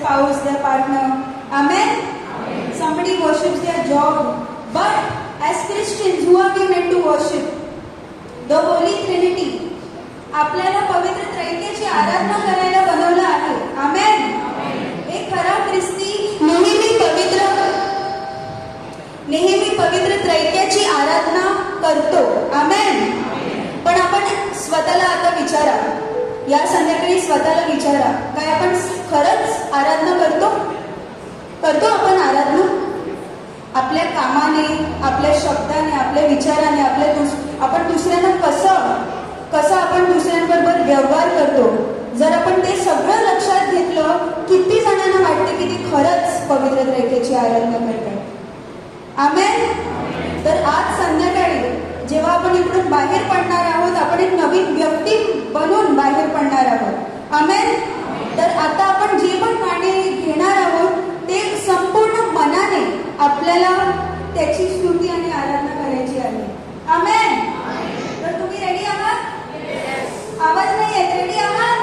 spouse, their partner. Amen? Somebody worships their job. But as Christians, who are we meant to worship? The Holy Trinity. आपल्याला पवित्र त्रैत्याची आराधना करायला बनवलं आहे. आमेन. एक खरा ख्रिस्ती नेहमी पवित्र त्रैत्याची आराधना करतो. आमेन. पण आपण स्वतःला आता विचारा, या संध्याकाळी स्वतःला विचारा, काय आपण खरंच आराधना करतो आपण आराधना? आपल्या कामाने, आपल्या शब्दाने, आपल्या विचाराने, आपण दुसऱ्यांना कसं आपण दुसऱ्यांबरोबर व्यवहार करतो. जर आपण ते सगळं लक्षात घेतलं, किती जणांना वाटते की ते खरंच पवित्र त्रैत्याची आराधना करतात. आमेन. तर आज संध्याकाळी जेव्हा आपण इकडून बाहेर पडणार आहोत, आपण एक नवीन व्यक्ती बनून बाहेर पडणार आहोत. आमेन. तर आता आपण जे पण गाणे घेणार आहोत ते संपूर्ण मनाने आपल्याला त्याची स्तुती आणि आराधना करायची आहे. आमेन. तर तुम्ही रेडी आहात? आवाज नाही येत. रेडी आहात?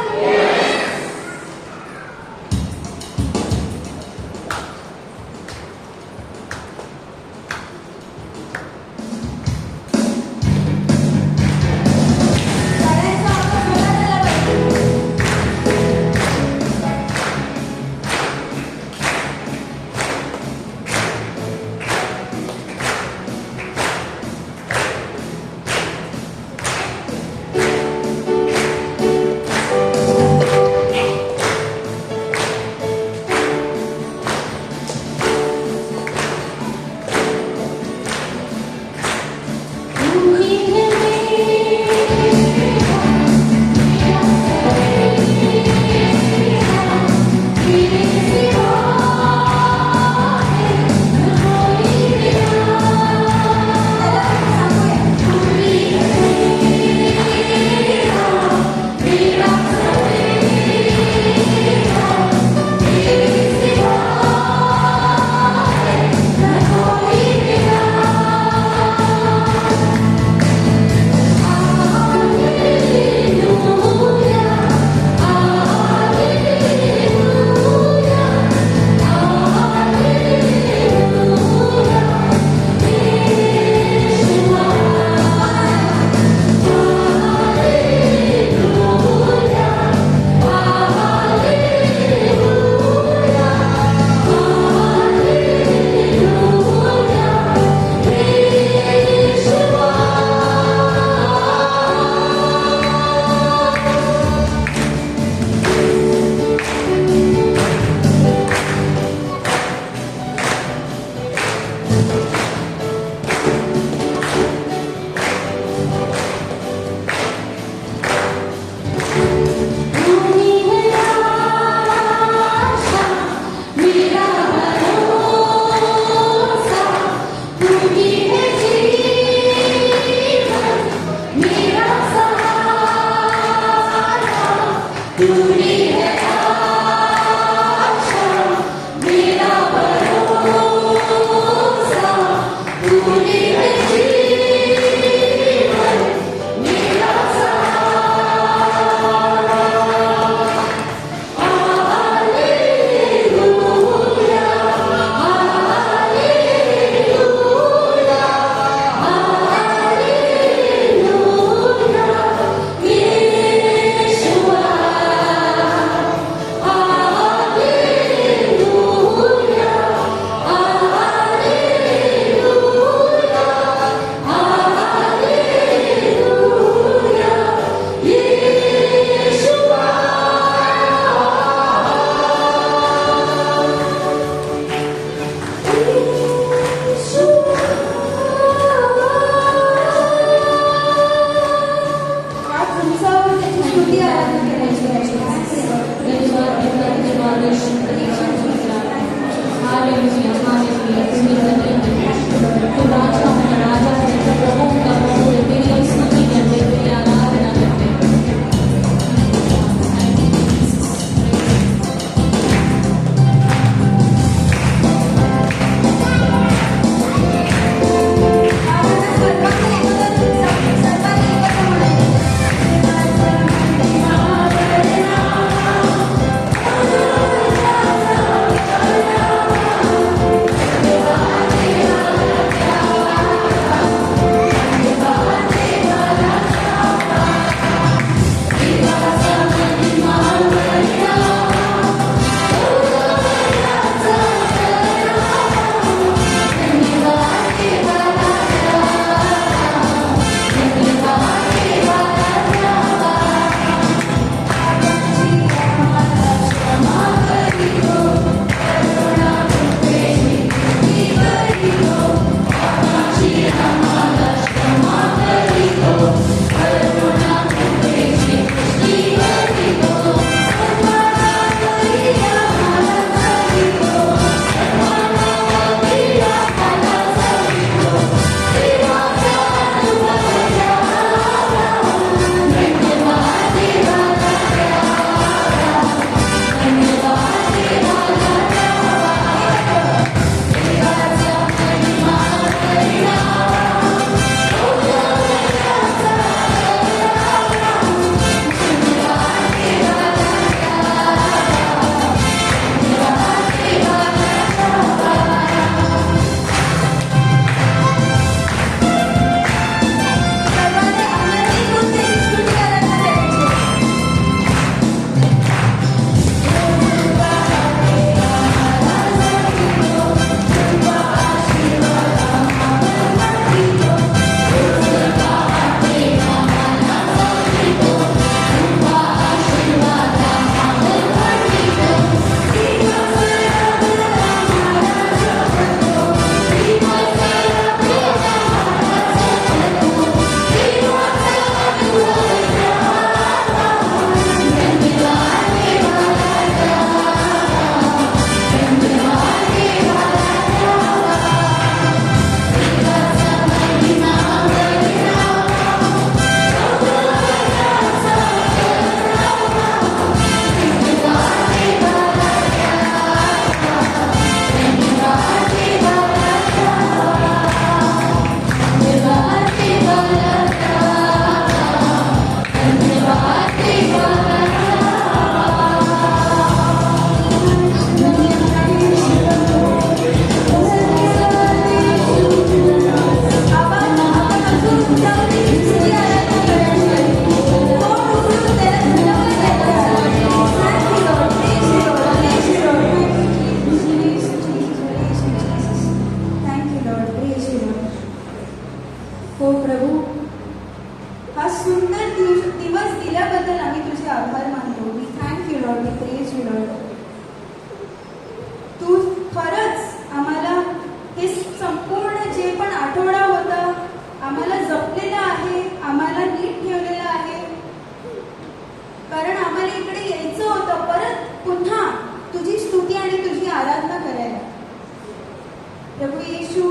प्रभू येशू,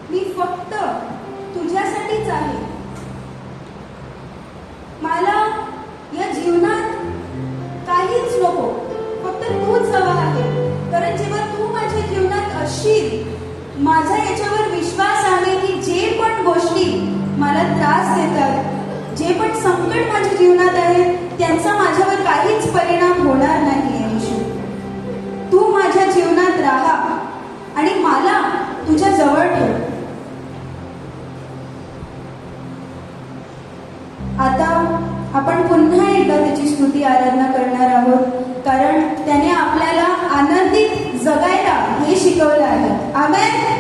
मी फक्त तुझ्यासाठीच आहे. मला या जीवनात काहीच नको, फक्त तूच हवा आहे. कारण जेव्हा तू माझ्या जीवनात असशील, माझा याच्यावर विश्वास आहे की जे पण गोष्टी मला त्रास देतात, जे पण संकट माझ्या जीवनात आहे, त्यांचा माझ्यावर काहीच परिणाम होणार नाही. येशू, तू माझ्या जीवनात राहा आणि मला तुझ्या जवळ ठेव. आता आपण पुन्हा एकदा त्याची स्तुती आराधना करणार आहोत, कारण त्याने आपल्याला आनंदित जगायला हे शिकवलं आहे. आमेन.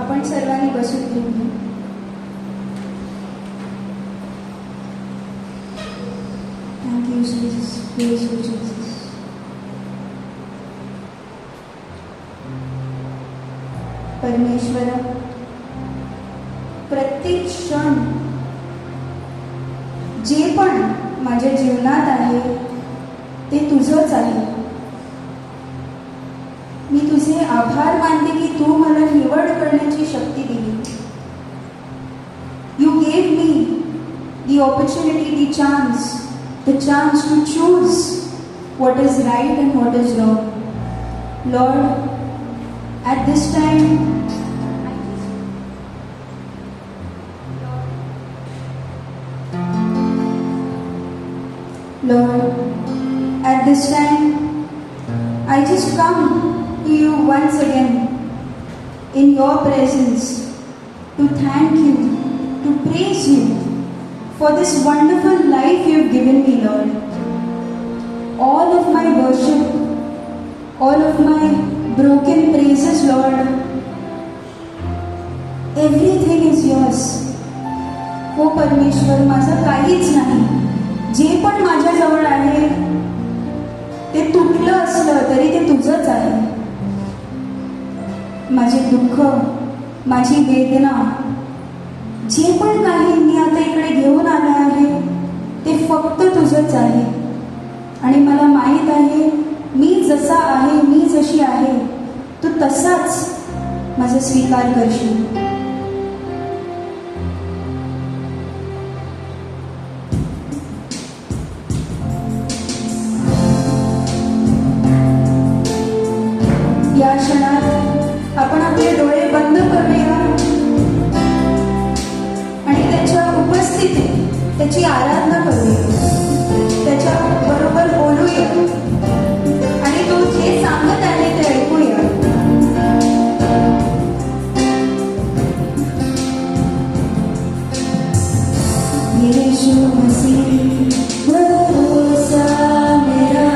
आपण सर्वांनी बसून घेऊ. Thank you Jesus, praise you Jesus. परमेश्वरा, प्रत्येक क्षण जे पण माझ्या जीवनात आहे ते तुझंच आहे. मी तुझे आभार मानते की तू मला निवड करण्याची शक्ती दिली. You gave me the opportunity, the chance to choose what is right and what is wrong. Lord, at this time, Lord, at this time, I just come to you once again in your presence to thank you, to praise you for this wonderful life you've given me, Lord. All of my worship, all of my broken praises, Lord, everything is yours. हो परमेश्वर, माझं काहीच नाही. जे पण माझ्याजवळ आहे ते तुटलं असलं तरी ते तुझंच आहे. माझे दुःख, माझी वेदना, जे पण काही मी आता इकडे घेऊन आले आहे ते फक्त तुझंच आहे. आणि मला माहीत आहे मी जसा आहे, मी जशी आहे, तू तसाच माझा स्वीकार करशील. या क्षणात आपण आपले डोळे बंद करूया आणि त्याच्या उपस्थितीत त्याची आराधना करूया, त्याच्या बरोबर बोलूया आणि तो जे सांगत आहे ते ऐकूया. यीशु मसीह भरोसा मेरा,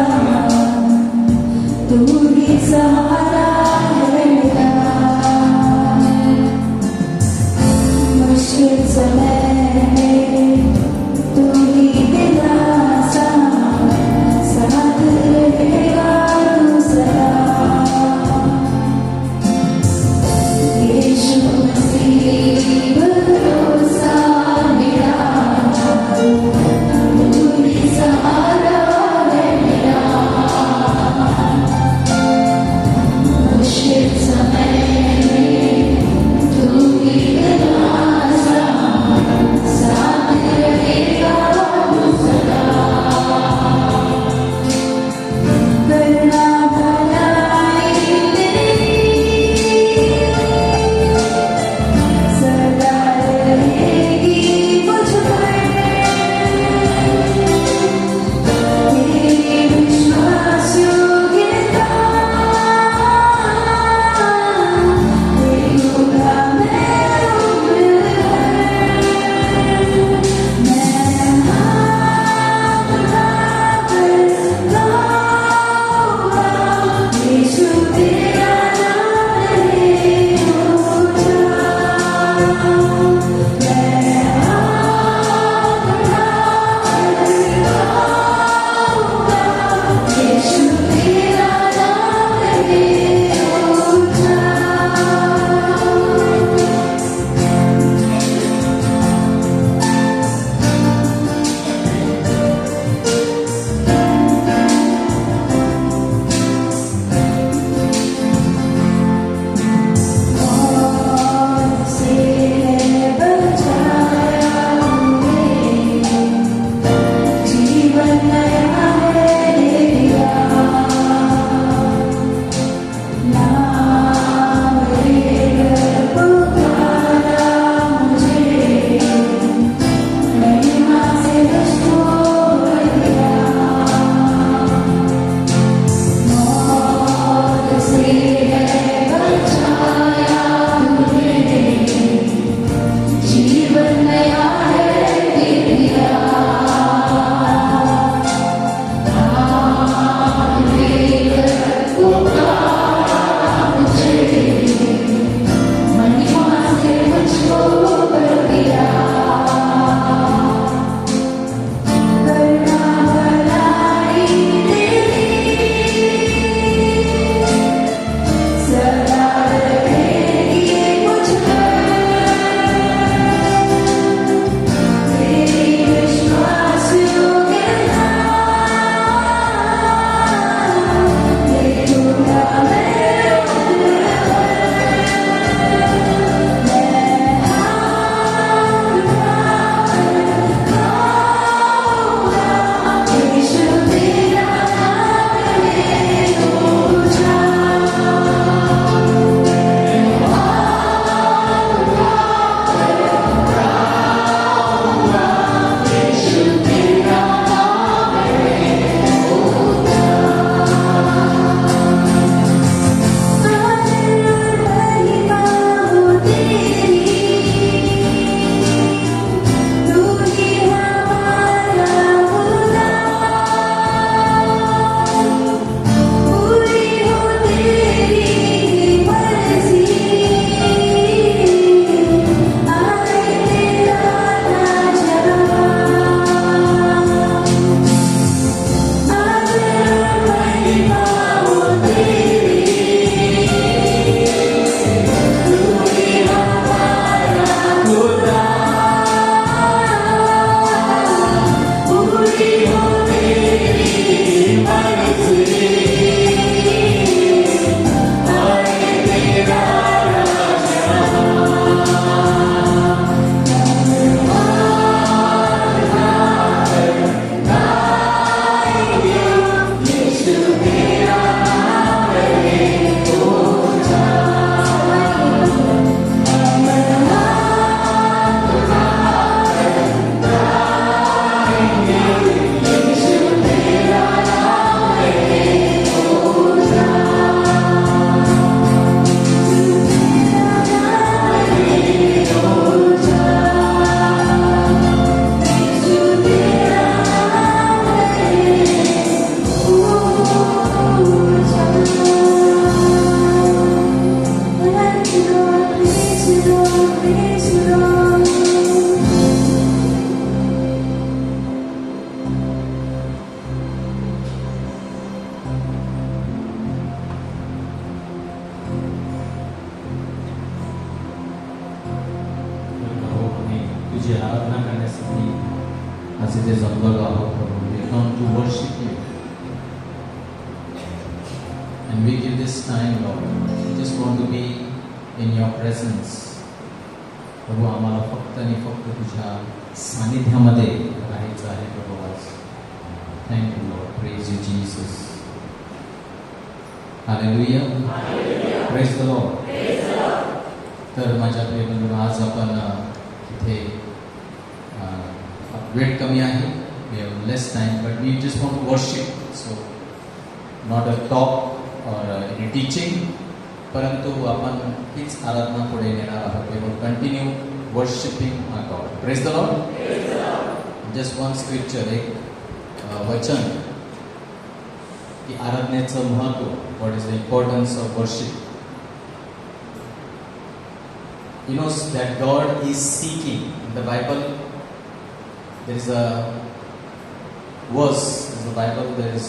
तू ही सहारा है मेरा. मुश्किल समय में तू ही दिलासा, साथ रहेगा तू सदा. यीशु मसीह भरोसा मेरा, तू ही सहारा है मेरा. मुश्किल समय में तू ही दिलासा, साथ रहेगा तू सदा. करना भलाई तेरी सदा रहेगी मुझ पर. तेरी विश्वास योग्यता देखूंगा मैं उम्र भर. मैं हाथ उठाकर गाऊंगा, यीशु तेरा नाम रहे ऊंचा. मैं हाथ उठाकर गाऊंगा, यीशु तेरा नाम रहे ऊंचा. और से है तुझी आराधना करण्यासाठी आज इथे जमलेलो आहोत प्रभू. We come to worship you. And we give this time, Lord. We just want to be in your presence. प्रभू आम्हाला फक्त आणि फक्त तुझ्या सानिध्यामध्ये राहायचं आहे प्रभू आज. Thank you, Lord. Praise you, Jesus. Hallelujah. Praise the Lord. तर माझ्या प्रिय बंधूंनो, आज आपण इथे वेळ कमी आहे. We have less time, but we just want to worship. So not a talk or any teaching, परंतु आपण हीच आराधना पुढे नेणार आहोत. We will continue worshiping our God. Praise the Lord. Just one scripture, एक वचन की आराधनेचं महत्त्व. What is the importance of worship? You know that God is seeking. In the Bible, there is a verse in the Bible. There is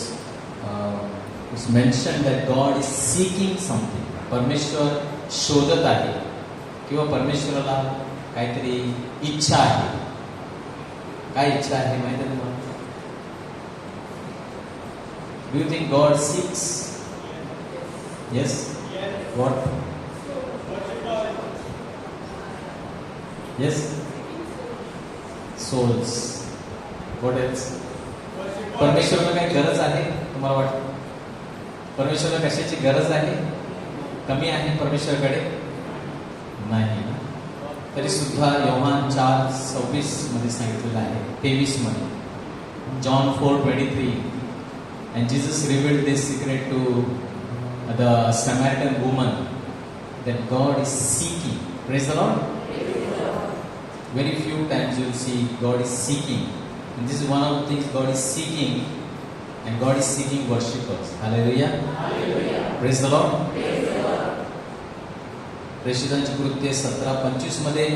it's mentioned that God is seeking something. परमेश्वर शोधत आहे किंवा परमेश्वराला काहीतरी इच्छा आहे. काय इच्छा आहे माहिती आहे तुम्हाला? Do you think God seeks? Yes? What? Yes? Souls. What else? परमेश्वराला काही गरज आहे तुम्हाला वाटतं? परमेश्वराला कशाची गरज आहे? कमी आहे परमेश्वराकडे? नाही ना. तरी सुद्धा योहान 4:26 मध्ये सांगितलेलं आहे, 23 मध्ये. John 4:23. And Jesus revealed this secret to the Samaritan woman, that God is seeking. Praise the Lord. Very few times you will see God is seeking, and this is one of the things God is seeking, and God is seeking worshippers. Hallelujah. Praise the Lord. प्रेषितांची कृत्ये 17:25 मध्ये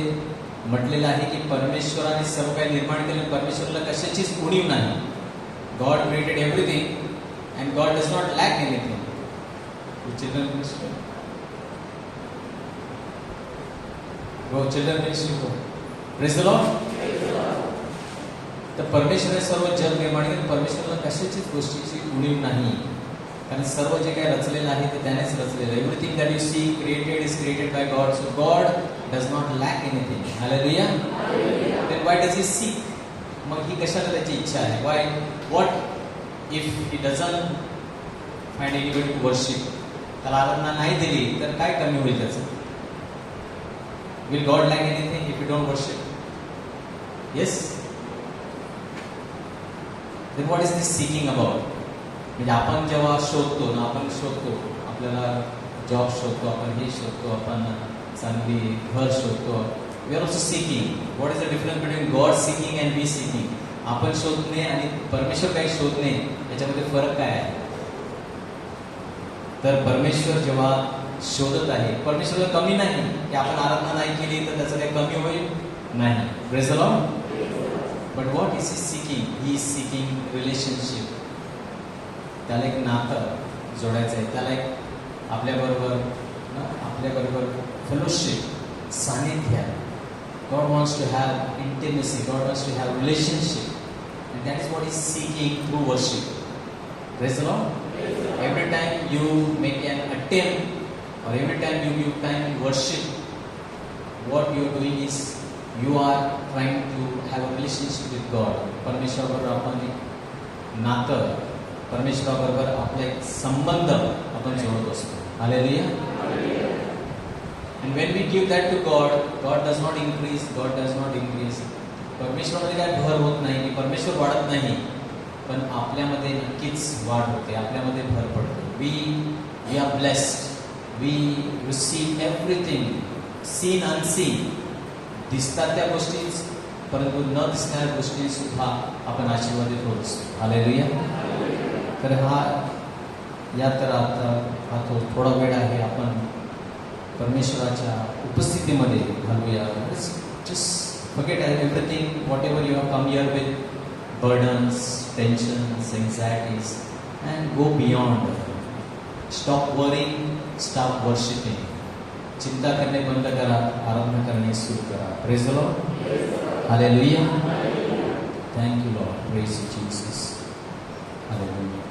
म्हटलेलं आहे की परमेश्वराने सर्व काही निर्माण केले, परमेश्वराला कशाचीच उणीव नाही. God created everything and God does not lack anything. Children ministry. Go children ministry go. Praise the Lord. तर परमेश्वराने सर्व जग निर्माण केले, परमेश्वराला कशाचीच गोष्टीची उणीव नाही. कारण सर्व जे काही रचलेलं आहे ते त्यानेच रचलेलं आहे. Everything that you see created is created by God. So God does not lack anything. Hallelujah. Then why does he seek? मग ही कशाला त्याची इच्छा आहे? Why? What if he doesn't find anybody to worship? त्याला आराधना नाही दिली तर काय कमी होईल त्याचं? Will God lack anything if you don't worship? Yes. Then what is this seeking about? म्हणजे आपण जेव्हा शोधतो ना, आपण शोधतो, आपल्याला जॉब शोधतो, आपण हे शोधतो, आपण चांगली घर शोधतो. We are also seeking. What is the difference between God seeking and we seeking? आपण शोधणे आणि परमेश्वर काही शोधणे याच्यामध्ये फरक काय आहे? तर परमेश्वर जेव्हा शोधत आहे, परमेश्वराला कमी नाही की आपण आराधना नाही केली तर त्याचं काही कमी होईल, नाही. Praise the Lord. But what is he seeking? He is seeking relationship. त्याला एक नातं जोडायचं आहे, त्याला एक आपल्याबरोबर फेलोशिप, सानिध्य. God wants to have intimacy, God wants to have relationship, and that is what He is seeking through worship. Praise the Lord. Every time you make an attempt or every time you give time in worship, what you are doing is you are trying to have a relationship with God. परमेश्वराबरोबर आपण एक नातं, परमेश्वराबरोबर आपला एक संबंध आपण जोडत असतो. Hallelujah. And when we give that to God, God does not increase, God does not increase. परमेश्वरामध्ये काय भर होत नाही की परमेश्वर वाढत नाही, पण आपल्यामध्ये नक्कीच वाढ होते, आपल्यामध्ये भर पडते. We are blessed. We receive everything, seen, unseen. दिसतात त्या गोष्टीच, परंतु न दिसणाऱ्या गोष्टी सुद्धा आपण आशीर्वादित होत असतो. हालेलुया. तर या तर आता हा थोडा वेळ आहे, आपण परमेश्वराच्या उपस्थितीमध्ये घालूया. Just forget everything, whatever you have come here with, burdens, tensions, anxieties, and go beyond. Stop worrying, stop worshipping. चिंता करणे बंद करा, आराधना करणे सुरू करा. Praise the lord. Hallelujah. Thank you, Lord. Praise you, Jesus. Hallelujah.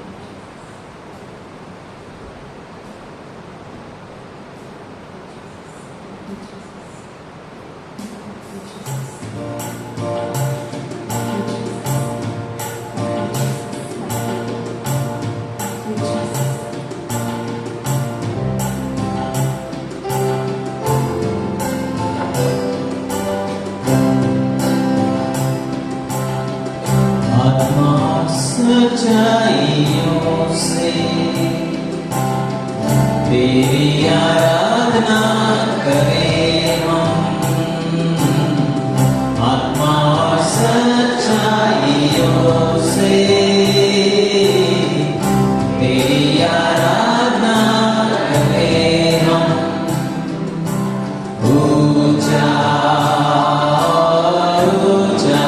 आत्मा सच्चाइयों से तेरी आराधना करें हम। आत्मा सच्चाइयों से तेरी आराधना करें हम। ऊंचा ऊंचा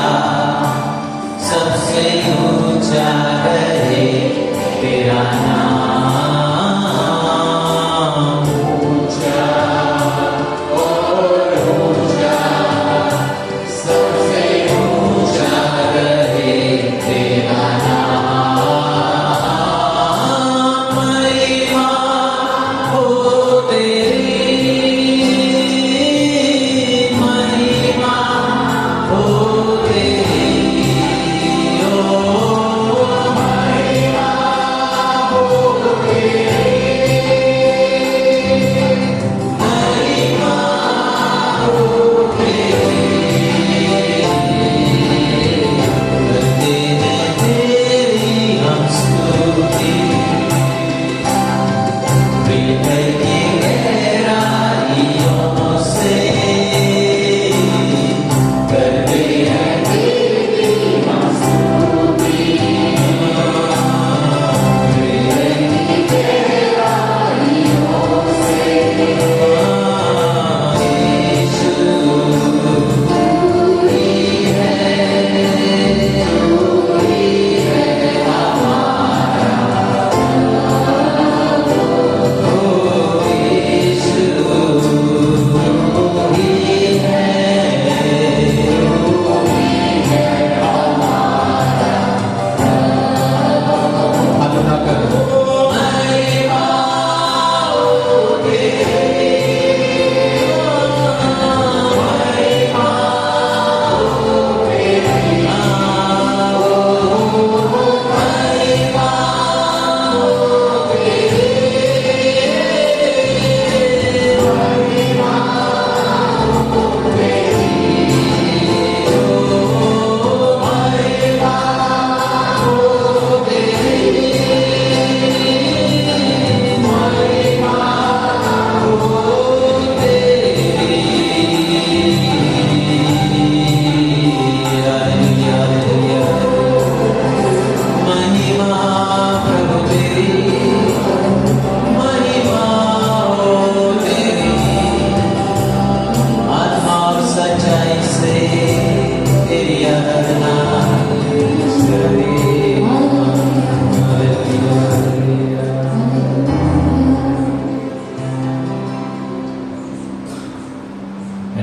सबसे ऊंचा रहे तेरा नाम। ऊंचा और ऊंचा सबसे ऊंचा रहे तेरा नाम। महिमा हो तेरी, महिमा हो तेरी।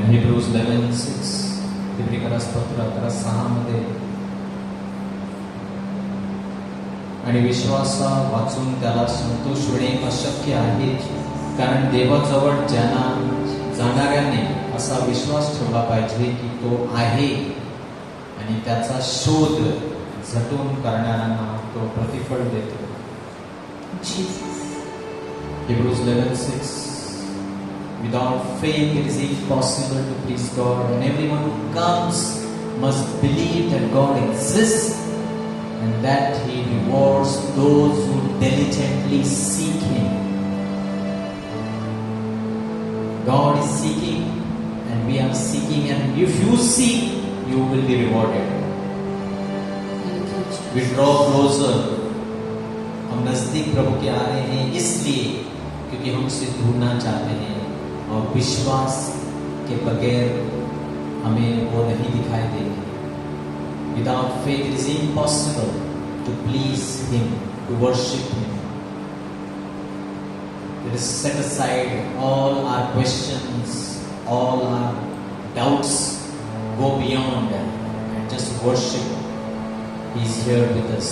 Hebrews 11:6 पत्र 11:6 मध्ये आणि विश्वास वाचून त्याला संतोष होणे अशक्य आहे, कारण देवाजवळ जाणाऱ्याने असा विश्वास ठेवला पाहिजे की तो आहे आणि त्याचा शोध झटून करणाऱ्यांना तो प्रतिफळ देतो. Hebrews 11:6 Without faith it is impossible to please God, and everyone who comes must believe that God exists and that He rewards those who diligently seek Him. God is seeking and we are seeking, and if you seek, you will be rewarded. We draw closer. हम नजदीक प्रभु के आ रहे हैं इसलिए क्योंकि हम उसे ढूंढना चाहते हैं, और विश्वास के बगैर हमें वो नहीं दिखाई देंगे. Without faith it is impossible to please Him, to worship Him. Let us set aside all our questions, all our doubts, go beyond and just worship. He's here with us.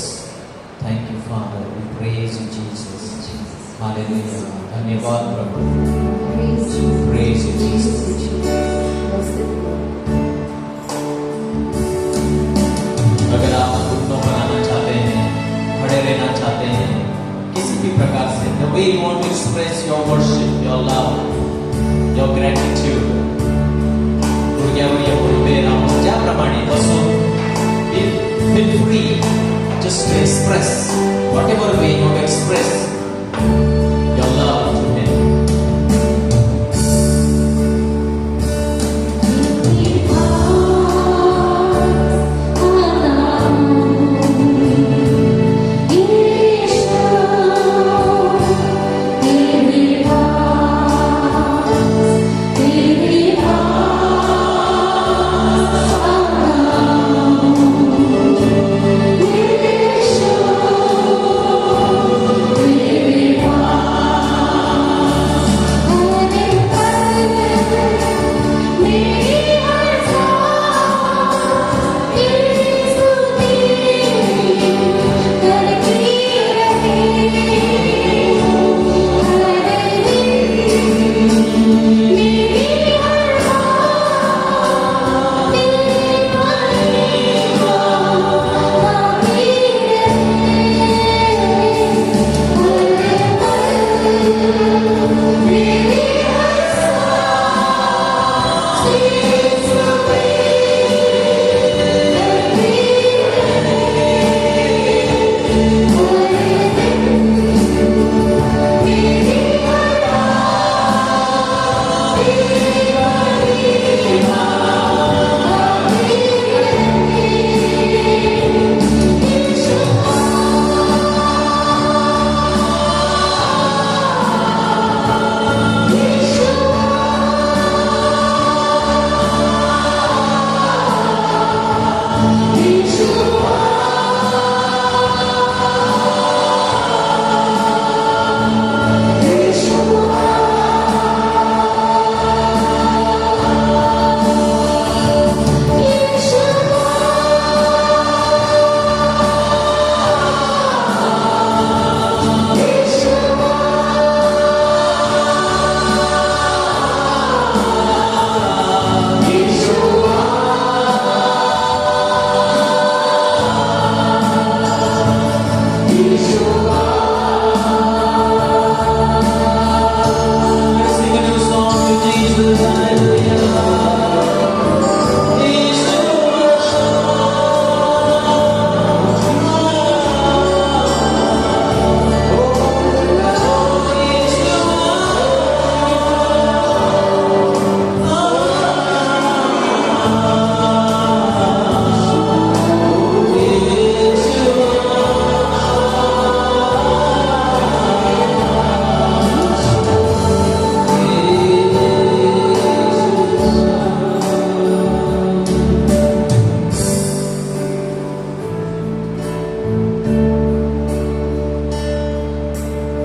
Thank you, Father. We praise you, Jesus. Hallelujah. धन्यवाद प्रभु. Praise you, Jesus. अगर आप घुटनों पर आना चाहते हैं, खड़े रहना चाहते हैं, किसी भी प्रकार से, the way you want to express your worship, your love, your gratitude, ज्याप्रमाणे बसून feel free just to express whatever way you want to express your love to Him.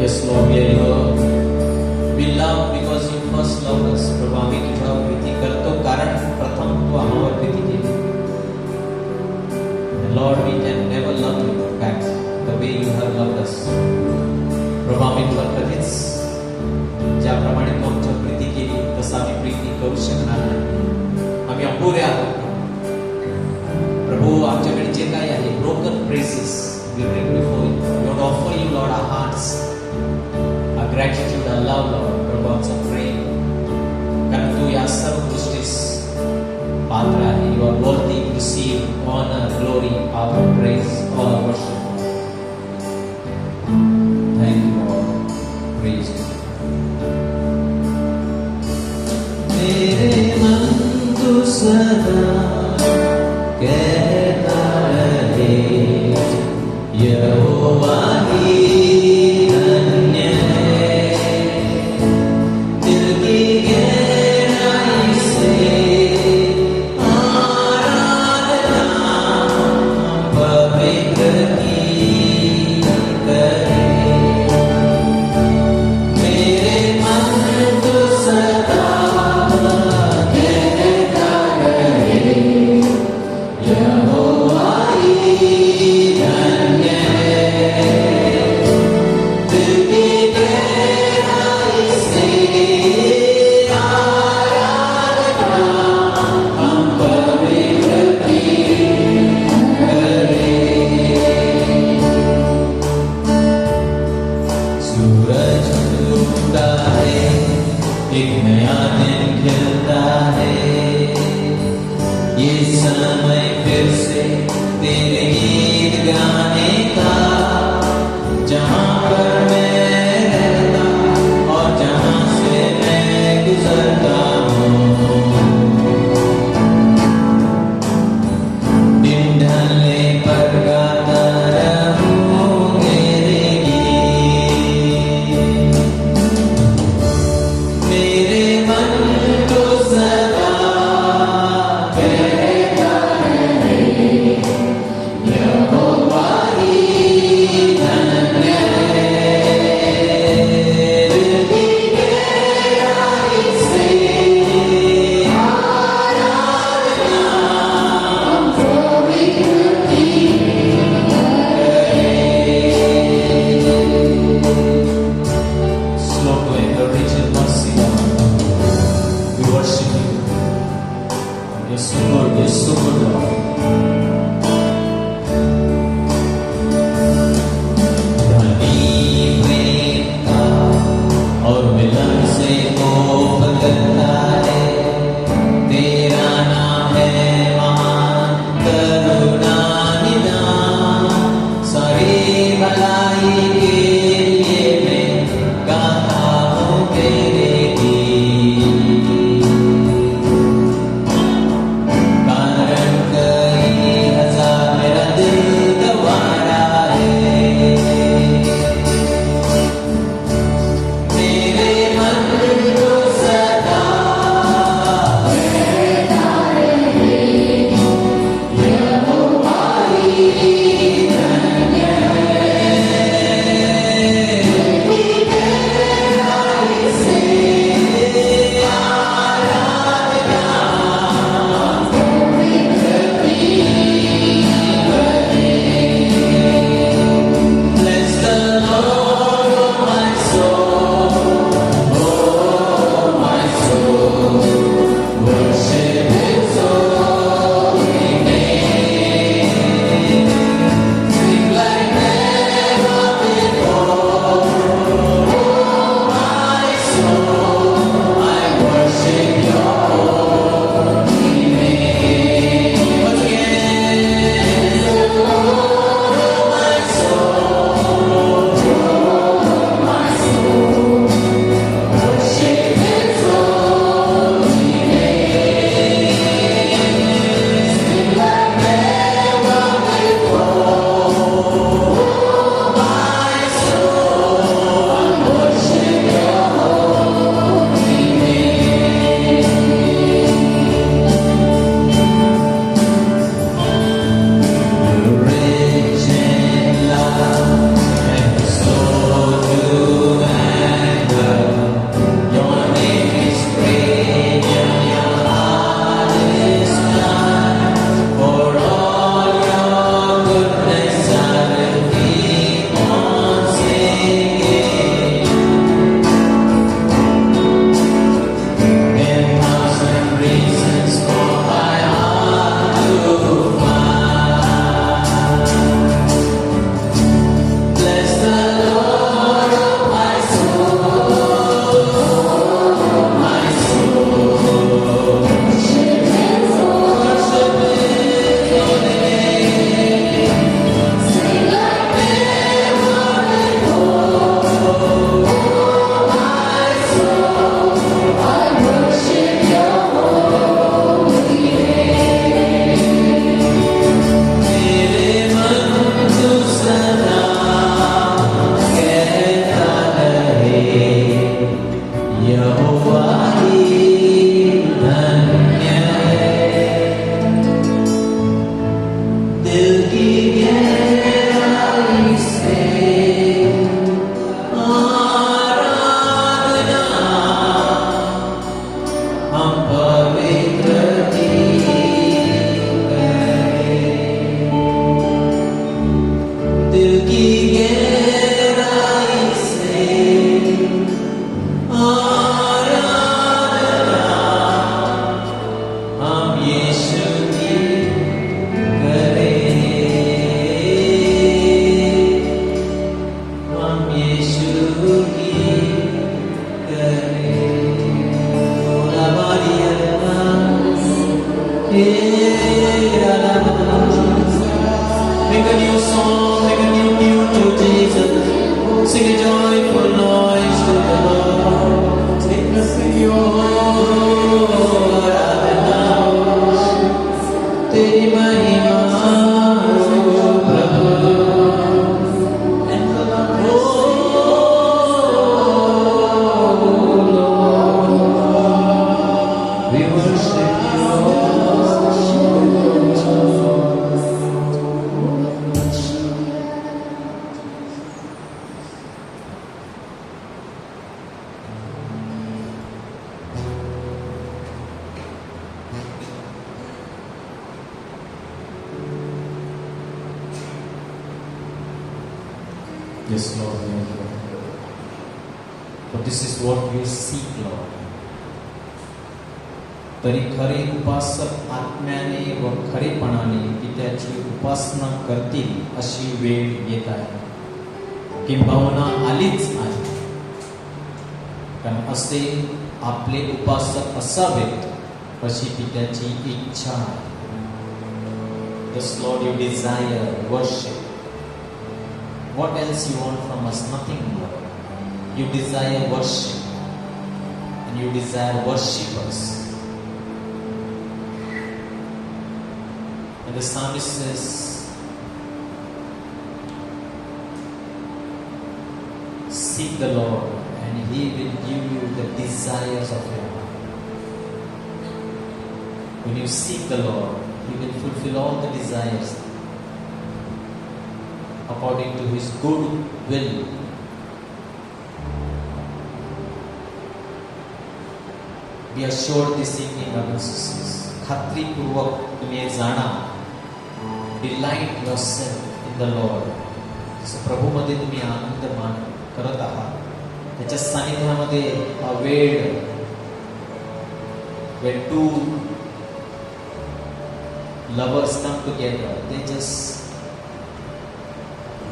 Yes, Lord, we love because you first loved us. प्रभु आम्ही तुझ्यावर प्रीती करतो कारण प्रथम तू आम्हावर प्रीती केली. And Lord, we can never love you back the way you have loved us. प्रभु आम्ही तुला कधीच ज्याप्रमाणे तू आमच्यावर प्रीती केली तसं आम्ही प्रीती करू शकणार नाही. आम्ही अपुरे आहोत. प्रभू आमच्याकडे जे काही आहे broken praises we bring before you. We want to offer you, Lord, our hearts. Gratitude, our love, Lord, प्रभु आमचं प्रेम, कारण तू या सर्व गोष्टीस पात्र आहे. You are worthy to receive honor, glory, power, praise, all our worship. Thank you, Lord. Praise you. मेरे मन तू सदा कहता रहे यहोवा ही Pavitra समय फिर से तेरे गीत गाने का, जहाँ पर मैं रहता और जहाँ से मैं गुजरता हूँ। दिन ढलने पर गाता रहूँ तेरे गीत। मेरे मन को सदा कहता रहे, यहोवा ही धन्य है। दिल की गहराई से आराधना हमको विनती Slow play, the rich and mercy God. We worship you. You're so good, Lord. धनी प्रेम का और मिलन से वो बदलता है, तेरा नाम है महान करुणा निदान। सारी भलाई के लिए मैं गाता हूँ तेरे गीत। कारण कई हजार मेरा दिल गंवारा है, मेरे मन को सदा कहता रहे, यहोवा ही धन्य है। दिल की गहराई से आराधना हमको विनती Bless the Lord, oh my soul, oh my soul, worship His holy name. Sing like never before, oh my soul, I worship Your holy name. Once again, oh my soul, my soul, worship His holy name. Sing like never before, oh my soul, I worship Your holy name. You're rich in love and slow to anger. Your name is great and Your heart is kind. For all Your goodness I will keep on singing. 10,000 reasons for my heart to find. Bless the Lord, oh my soul, my soul. Worship His holy name. Sing like never before, oh my soul, I worship Your holy name. मेरे मन को सदा कहता रहे, यहोवा ही धन्य है। दिल की गहराई से आराधना हम पवित्र दिल की गहराई से आराधना हम यीशु की करें। sing a joyful noise to the Lord. Take us in your आराधना, तेरी महिमा हो प्रभु. We worship you. Yes, Lord, we are here. But this is what we seek, Lord. तरी खरे उपासक आत्म्याने व खरेपणाने की त्याची उपासना करतील अशी वेळ येत आहे, किंबहुना आलीच आहे. कारण असे आपले उपासक असावेत अशी ती त्याची इच्छा आहे. Yes, Lord, you desire worship. What else you want from us? Nothing more. You desire worship, and you desire worshippers. And the psalmist says, seek the Lord, and He will give you the desires of your heart. When you seek the Lord, He will fulfill all the desires according to His good will. Be assured this evening, brothers and sisters. खात्रीपूर्वक तुम्ही हे जाणा. Delight yourself in the Lord. जसं प्रभूमध्ये तुम्ही आनंद मान करत आहात, त्याच्या सानिध्यामध्ये हा वेळ, when two lovers come together, they just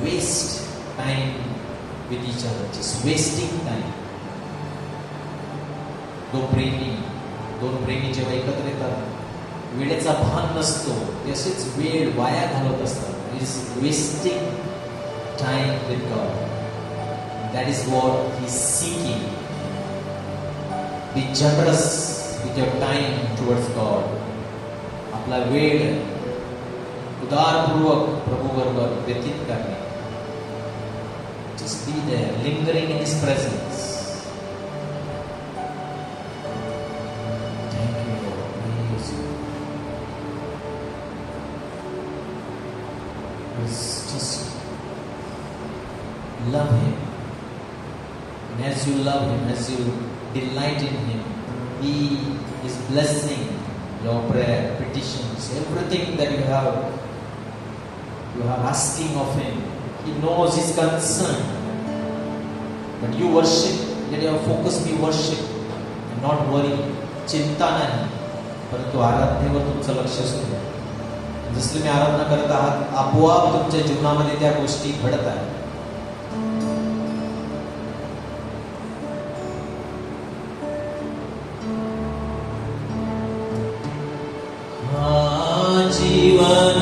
waste time with each other, just wasting time. दोन प्रेमी जेव्हा एकत्र येतात, वेळेचा भान नसतो, ते असेच वेळ वाया घालवत असतात. Is wasting time with God. That is what he is seeking. B generous with your time towards God. आपला वेळ उदारपूर्वक प्रभू बरोबर व्यतीत करणे. Just be there, lingering in His presence. Thank you, Lord. Praise you. Just love Him. And as you love Him, as you delight in Him, He is blessing your prayer, petitions, everything that you are asking of Him. He knows His concern. But you worship, let your focus be worship and not worry. चिंता नाही, परंतु आराधनेवर तुमचं लक्ष असू द्या. जसं तुम्ही आराधना करत आहात, आपोआप तुमच्या जीवनामध्ये त्या गोष्टी घडत आहेत. हा जीवन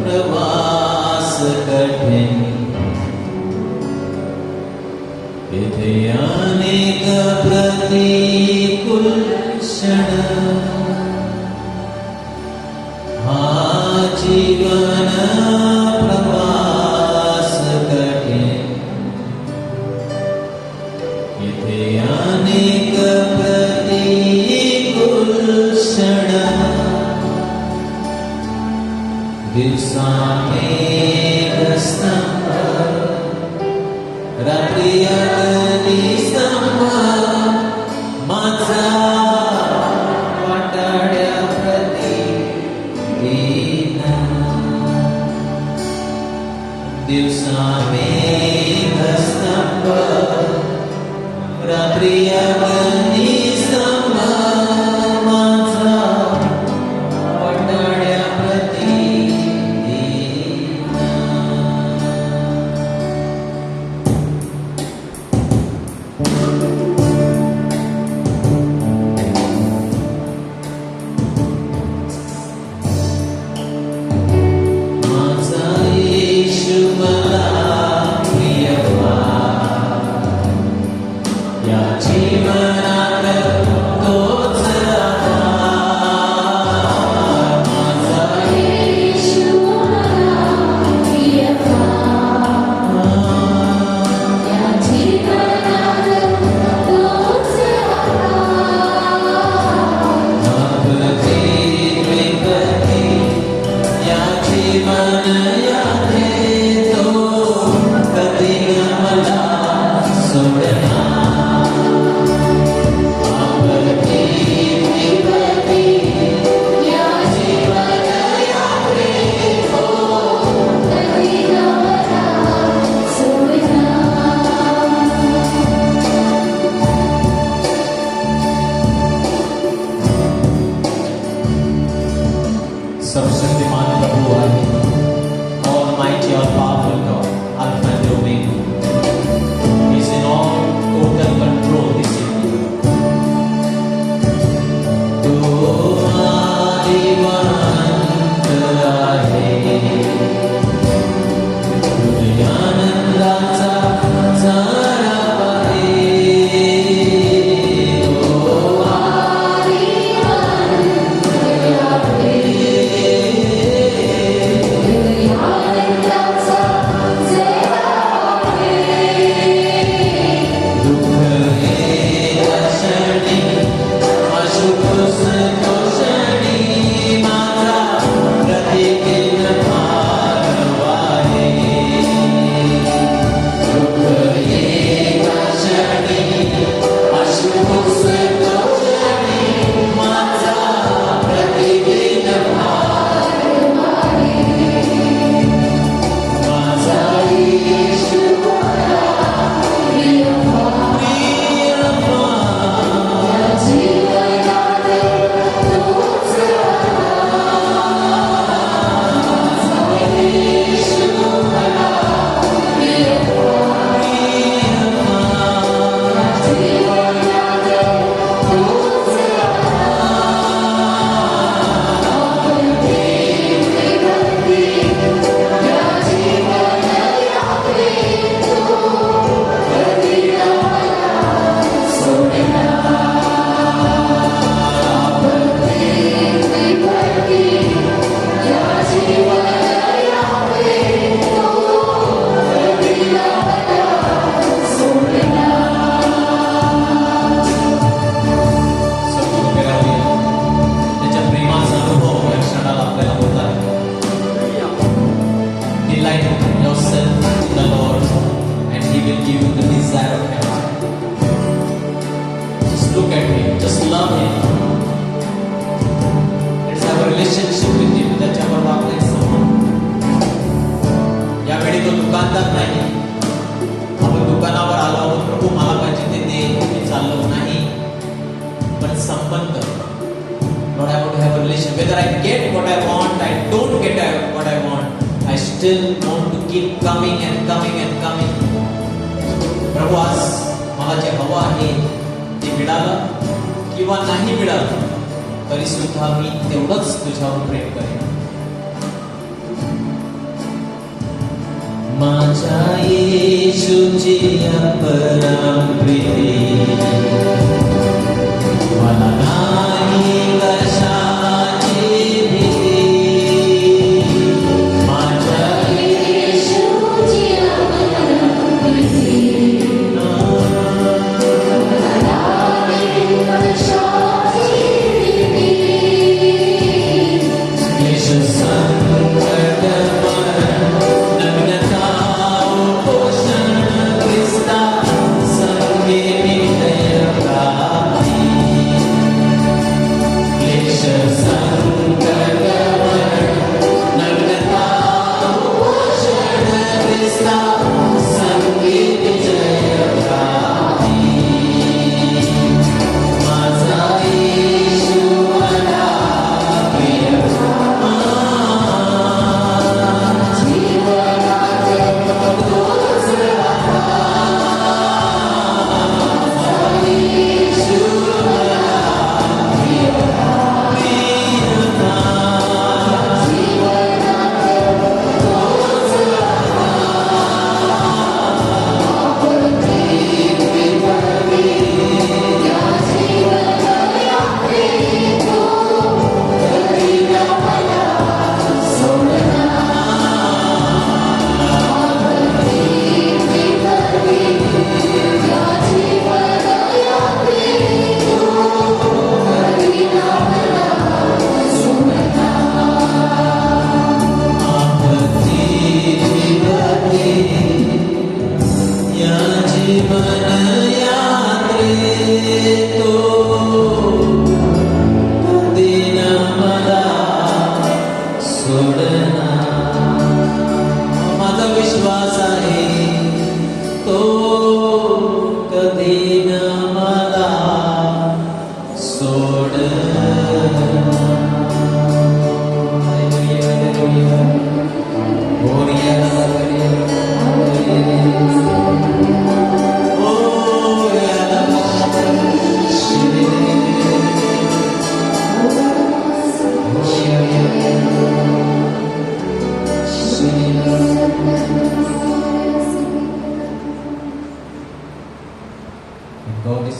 प्रवास कठीण, इथे अनेक प्रतिकूल क्षण. हा जीवन प्रवास कठीण, इथे अनेक प्रतिकूल क्षण. दिवसा मेघस्तंभ, रात्री अग्निस्तंभ, माझा वाटाड्याप्रती दीन. दिवसा मेघस्तंभ, रात्री अग्निस्तंभ, माझा वाटाड्याप्रती दीन. माझा येशू मला प्रिय सर्वशक्तिमान प्रभु आहे, Almighty or powerful God, Alpha and Omega. He is in all total control this evening. तू आदिवंत आहे, तुझ्या आनंदाचा झरा आहे.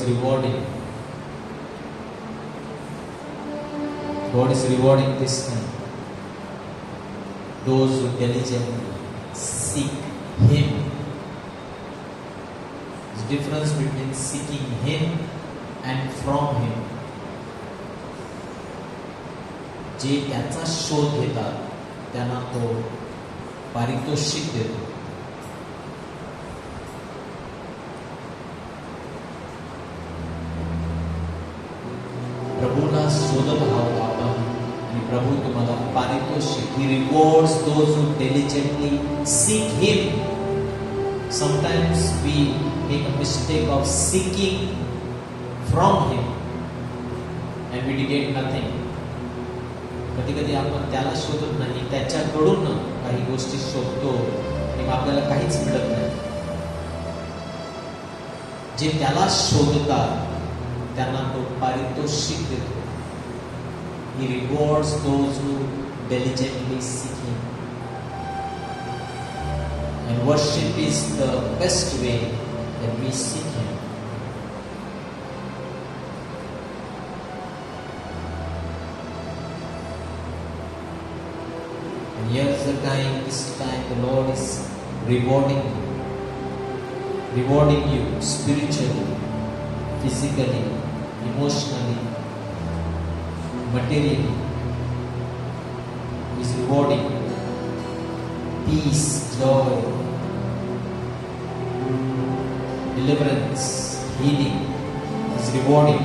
rewarding. God is rewarding this time. Those who diligently seek Him. There's a difference between seeking Him and from Him. जे त्याचा शोध घेतात त्यांना तो पारितोषिक देतो. प्रभूला शोधत आहोत आपण आणि प्रभू तुम्हाला पारितोषिक. He rewards those who diligently seek Him. Sometimes we make a mistake of seeking from Him and we get nothing. कधी कधी आपण त्याला शोधत नाही, त्याच्याकडून काही गोष्टी शोधतो आणि आपल्याला काहीच मिळत नाही. जे त्याला शोधतात त्यांना तो पारितोषिक देतो. He rewards those who diligently seek Him. And worship is the best way that we seek Him. And here's the time, this time the Lord is rewarding you spiritually, physically, emotionally, materially. He is rewarding peace, joy, deliverance, healing. He is rewarding.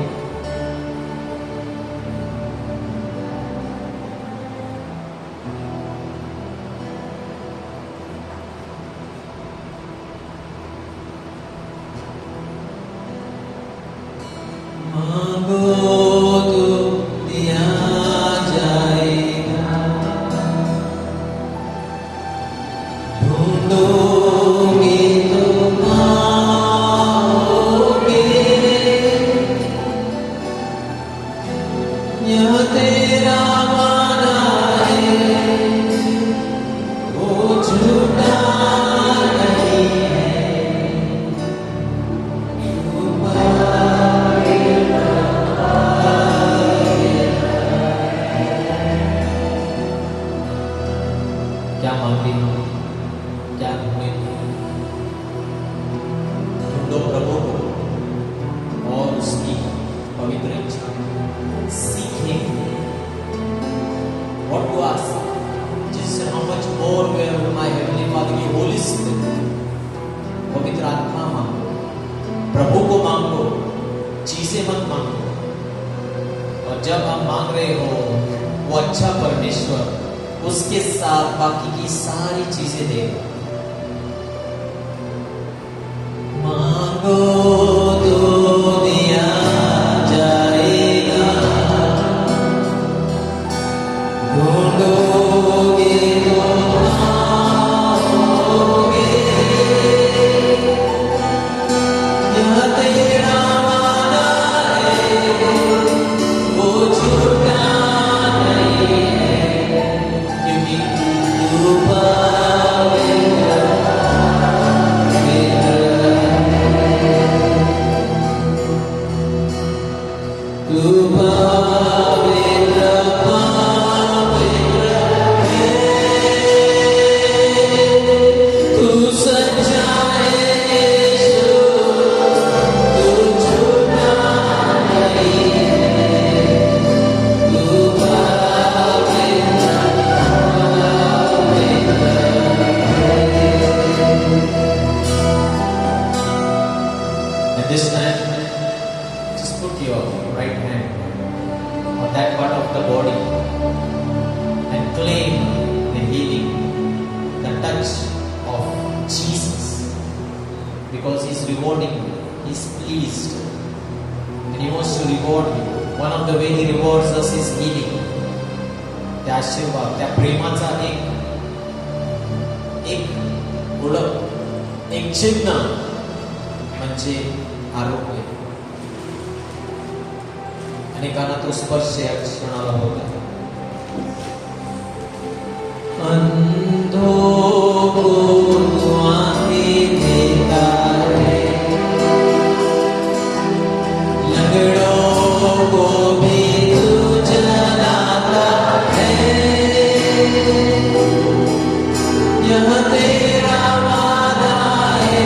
यह तेरा वादा है,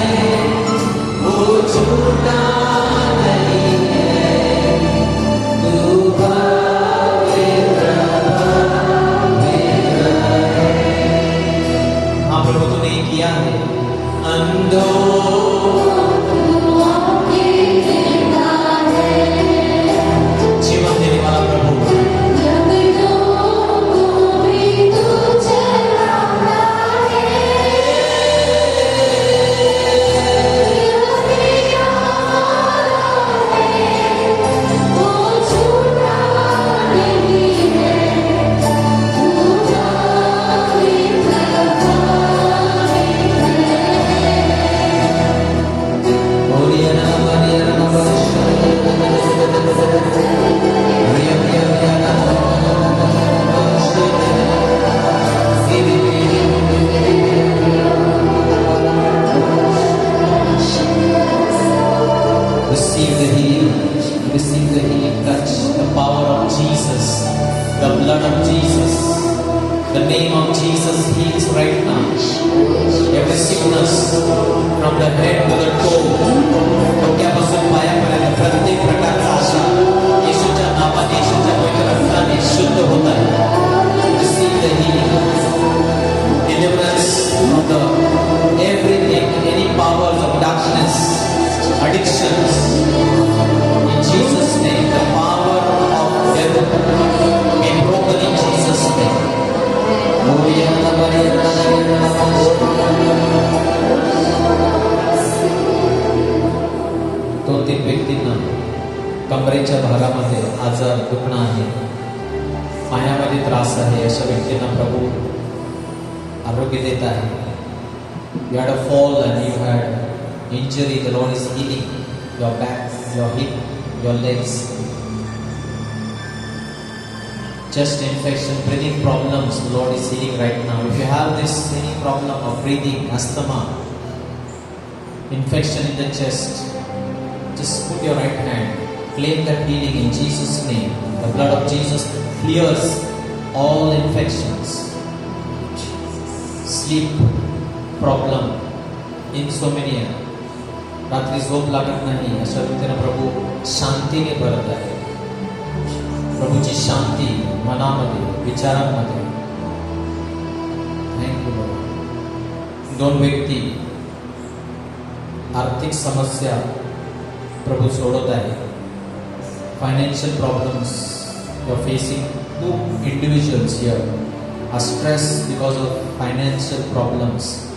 वो झूठा नहीं है। तू पवित्र है। हाँ प्रभु, तूने ये किया है। अंधों जीवन देने वाला प्रभु, receive the healing touch, the power of Jesus, the blood of Jesus, the name of Jesus heals right now. Every sickness from the head to the toe, डोक्यापासून पायापर्यंत प्रत्येक प्रकारचा आशा येशूच्या नावाने, येशूच्या पवित्र रक्ताने शुद्ध होत आहे. Receive the healing, deliverance from the everything, any powers of darkness, addictions. In Jesus' name, the power of devil be broken in Jesus' name. दोन-तीन व्यक्तींना कमरेच्या भागामध्ये आजार, दुखणं आहे, पायामध्ये त्रास आहे, अशा व्यक्तींना प्रभू आरोग्य देत आहे. You had a fall and you had injury, the Lord is healing your back, your hip, your legs. Chest infection, breathing problems, the Lord is healing right now. If you have any problem of breathing, asthma, infection in the chest, just put your right hand, claim that healing in Jesus' name. The blood of Jesus clears all infections. Sleep problem, insomnia, रात्री झोप लागत नाही, अशा व्यक्तींना प्रभू शांतीने भरत आहे. प्रभूची शांती मनामध्ये, विचारांमध्ये. थँक्यू बाबा. दोन व्यक्ती आर्थिक समस्या प्रभू सोडत आहे. Financial problems you are facing. Two individuals here are stress because of financial problems.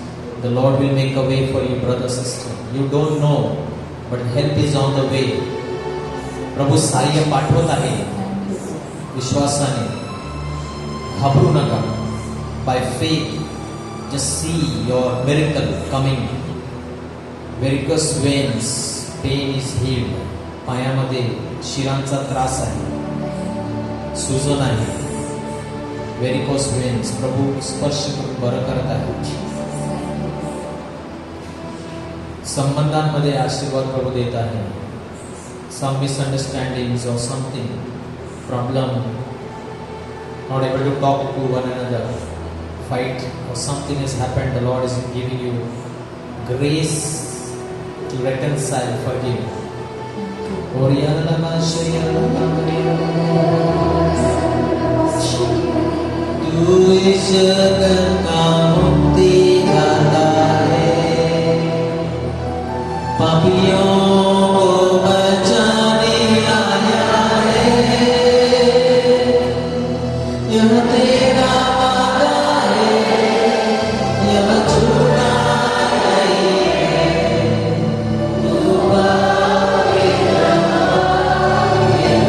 The Lord will make a way for you, brother, sister. You don't know, but help is on the way. प्रभू सहाय्य पाठवत आहे. विश्वासाने घाबरू नका. By faith, just see your miracle coming. Varicose veins, pain is healed. पायामध्ये शिरांचा त्रास आहे, सूजन आहे. Varicose veins, प्रभू स्पर्श करून बरं करत आहे. संबंधांमध्ये आशीर्वाद प्रभू देत आहे. Some misunderstandings or something, problem, not able to talk to one another, fight or something has happened, the Lord is giving you grace to reconcile, forgive. तू इस जगत का मुक्ति दाता है, पापियों को बचाने आया है. यह तेरा वादा है, यह झूठा नहीं है. तू पवित्र है,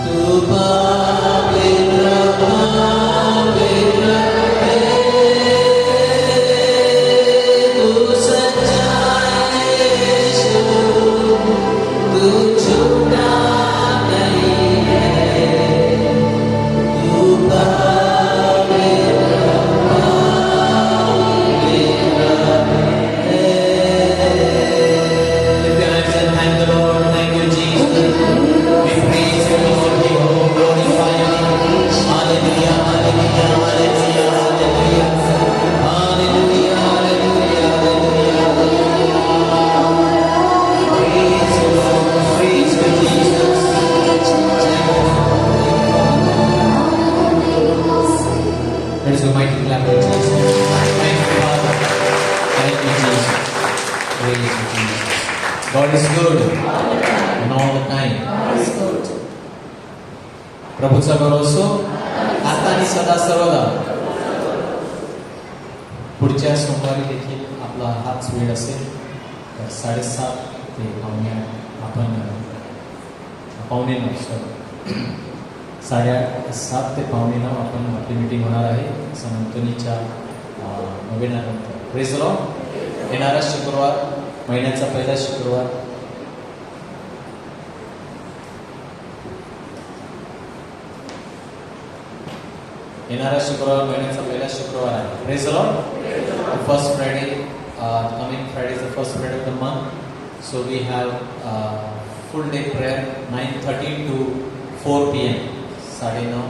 तू पवित्र hands, you might clap in Jesus. Thank you, Father. Thank you, Jesus. Praise you, Jesus. God is good and all the time. प्रभूचा गौरव असो आता आणि सदा सर्वदा. पुढच्या सोमवारी देखील आपला हाच वेळ असेल. तर 7:30 ते आपण पावणे 7:30 ते पावणे 9 आपण आपली मीटिंग होणार आहे संतनीच्या नवीनानंतर. Praise the lord. येणारा शुक्रवार, महिन्याचा पहिला शुक्रवार, महिन्याचा पहिला शुक्रवार आहे. Praise the lord. First Friday, coming Friday is the first Friday of the month. So we have full day prayer 9:30 to 4 p.m. 9:30.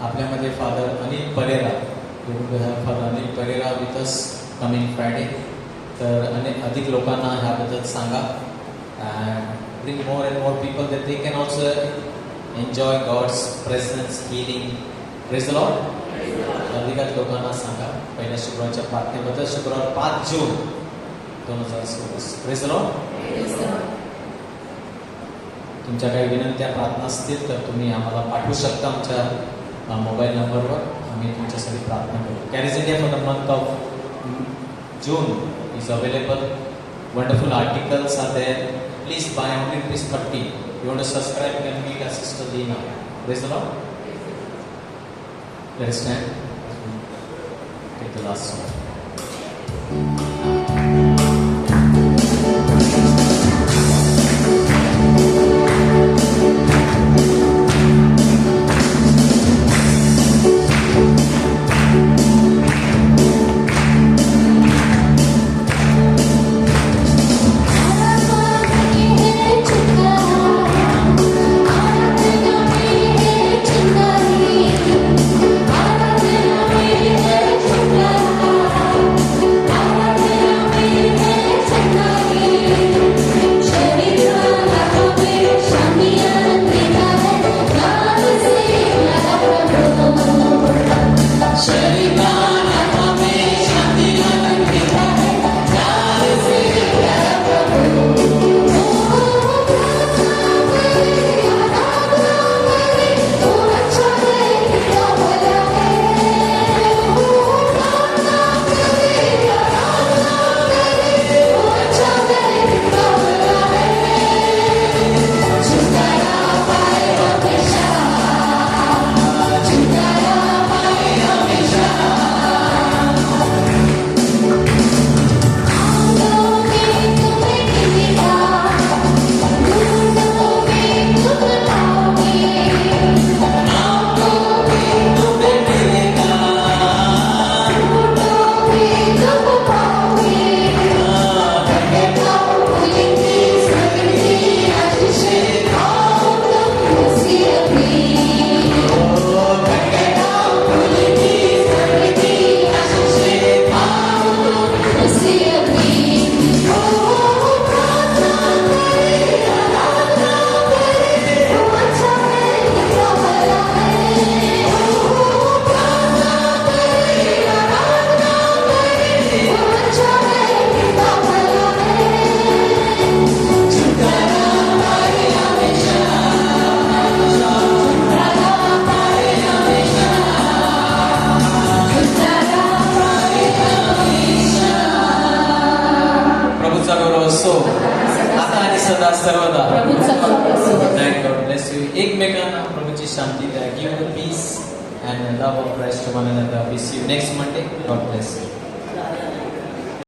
आपल्यामध्ये father Anil Pereira, father Anil Pereira with us coming Friday. तर अधिक लोकांना ह्याबद्दल सांगा. And bring more and more people that they can also enjoy God's presence, healing. Praise the Lord. अधिकाधिक लोकांना सांगा पहिल्या शुक्रवारच्या प्रार्थनेबद्दल. शुक्रवार 5 जून 2024. Praise the Lord. तुमच्या काही विनंत्या, प्रार्थना असतील तर तुम्ही आम्हाला पाठवू शकता आमच्या मोबाईल नंबरवर. आम्ही तुमच्यासाठी प्रार्थना करू. Carriage India for the month of June is available. Wonderful articles are there. Please buy only ₹30. You want to subscribe, you can meet our sister Lina. Praise the Lord. Let us stand. Take the last song. एकमेकांना प्रभूची शांती द्या. Give the peace and love of Christ to one another. We see you next Monday. God bless you.